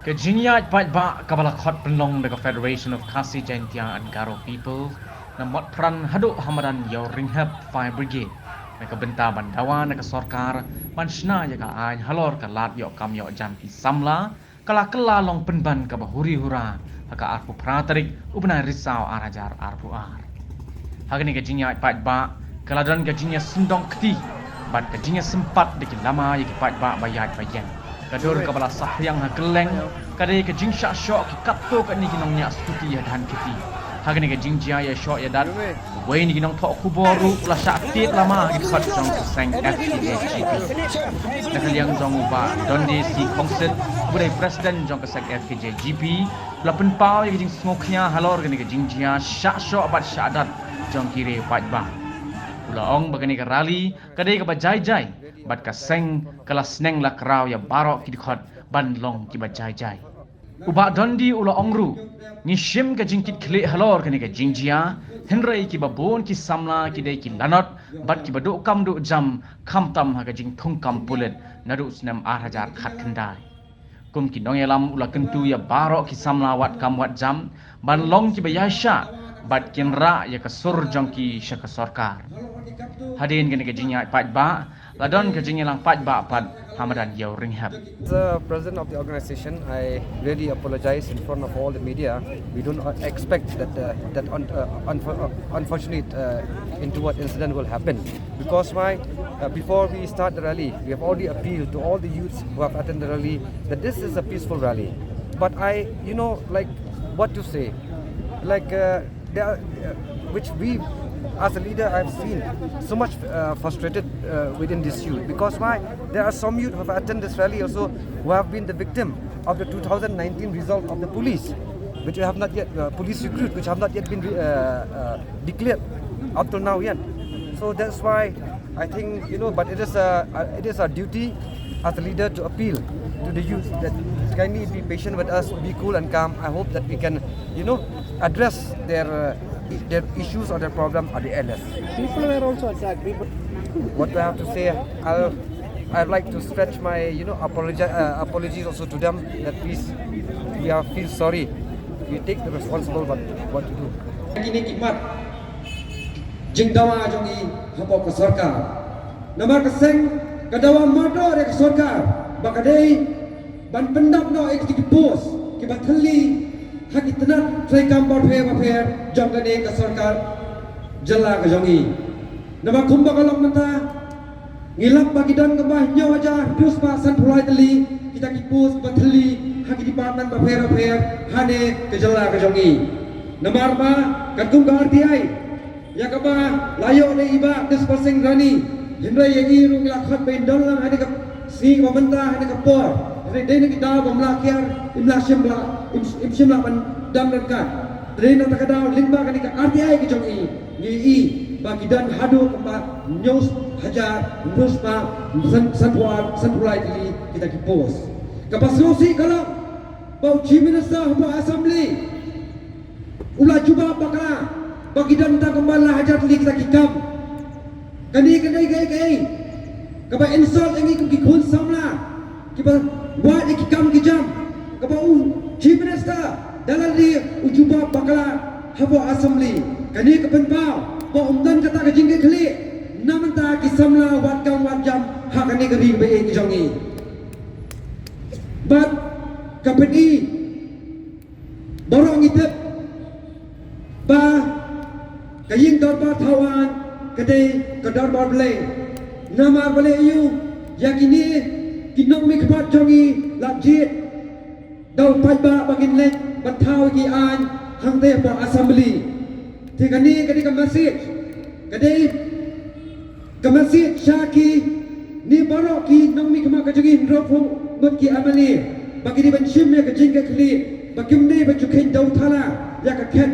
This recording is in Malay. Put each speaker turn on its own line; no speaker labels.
Kejiniyat baik ba kabala khot penlong daga Federation of Khasi Jaintia and Garo People na mot pran haduk hamadan yaw ringhap fire brigade na kabenta bandawa na kasorkar manshna ya ka ain halor ka lat yo kam yo jam ki samla kala kala long penban ka bahuri hura haka arpu pratarik ubna risau arajar arpu ar hagani kejiniyat baik ba kala dan kejinya sendong keti bat kejinya sempat dikin lama ya ki baik ba bayat bayan kadur kabala sahyang ha keleng kadai ke jingsha syok ki kapto ka ni kinong nya stuti ya dan kiti hagani ke jingjia ya syok ya dan wei ni kinong thok kuboru la sha tiet lama ki khat jong sang FKJGP na kaliang jong ba donde si kongset budai president jong ka sang FKJGP la pen pau ya jing smoknya halor gani ke jingjia sha syok bat sha dat jong kire pat ba ulaong bagani ka rally kadai ka bajai-jai bat ka seng kala sneng la kraw ya barok ki dikhot ban long ki bajai-jai uba dondi ula ongru ni shim ka jingkit khle halor kani ka jingjia henrei ki babon ki samla ki dei ki lanot bat ki badu kam du jam kham tam ha ka jing thung kam pulet nadu snam 8000 khat khandai kum ki nong yalam ula kentu ya barok ki samla wat kam wat jam ban long ki bayasha bat kinra ya ka sur jongki syaka sarkar hadin kani ka jingya pat ba ladon ke jingya lang pat ba pat hamadan yaw ringhap.
As the president of the organization, I really apologize in front of all the media. We don't expect that unfortunate untoward incident will happen, because before we start the rally, we have already appealed to all the youths who have attended the rally that this is a peaceful rally. But like what to say, like which we as a leader I've seen so much frustrated within this youth, because there are some youth who have attended this rally also who have been the victim of the 2019 result of the police, which have not yet police recruit, which have not yet been declared up till now yet. So that's why I think but it is our duty as a leader to appeal to the youth that kindly be patient with us, be cool and calm. I hope that we can address their issues or their problem at the earliest.
People were also attacked.
What do I have to say? I'd like to stretch my apologies also to them, that please, we feel sorry. We take the responsible, but what to do?
Kini kimat jingdawa jongi hapok ke sarkar. Namar keseng kadawa mado re ke sarkar. Bakadei ban pendap no ekti pos ki bathali haki tenat trai kampar phe jongane ke sarkar jala ke jongi. Nama kumba kalong nata ngilap bagi dan kembah nyawa aja pius pa san pulai teli kita kipus bathali haki department phe hane ke jala ke jongi. Namar ma kadung ga RTI ya kaba layo ne iba dispersing rani hindra yegi ru lakhat ben dalam hane ke si pemerintah hane ke por dene kita bamla kiar imla shimla ban dam dekat dene ta kada limba kan ke RTI ke jongi ni bagi dan hadu kemba news hajar news pa sanpulai tili kita ki pos kapaslosi kalau bau chief minister hamba assembly ulah cuba bakala bagi dan tak kembali hajar tili kita kikam kani kai kaba insult engi ku kikun samla kiba buat kikam kijam kaba chief minister dalam di ujuba bakala habo assembly kani kepenpau ko umdan kata ke jingge khli namanta ki samla wat kam wat jam hakani ke ring be ki jongi bat kapeni borong itep ba kayin dorbar thawan kadai kadorbar bele namar bele yu yakini kinong mi khat jongi lajit dau pai ba bagin le bathau ki an hangte ba assembly Tikani ka masjid kadai ka masjid syaki ni barok ki nong mi kama ka jogi rofu mut ki amali bagi di ban shim ne ka jingga khli bagim ne ba jukhen dau thala ya ka khet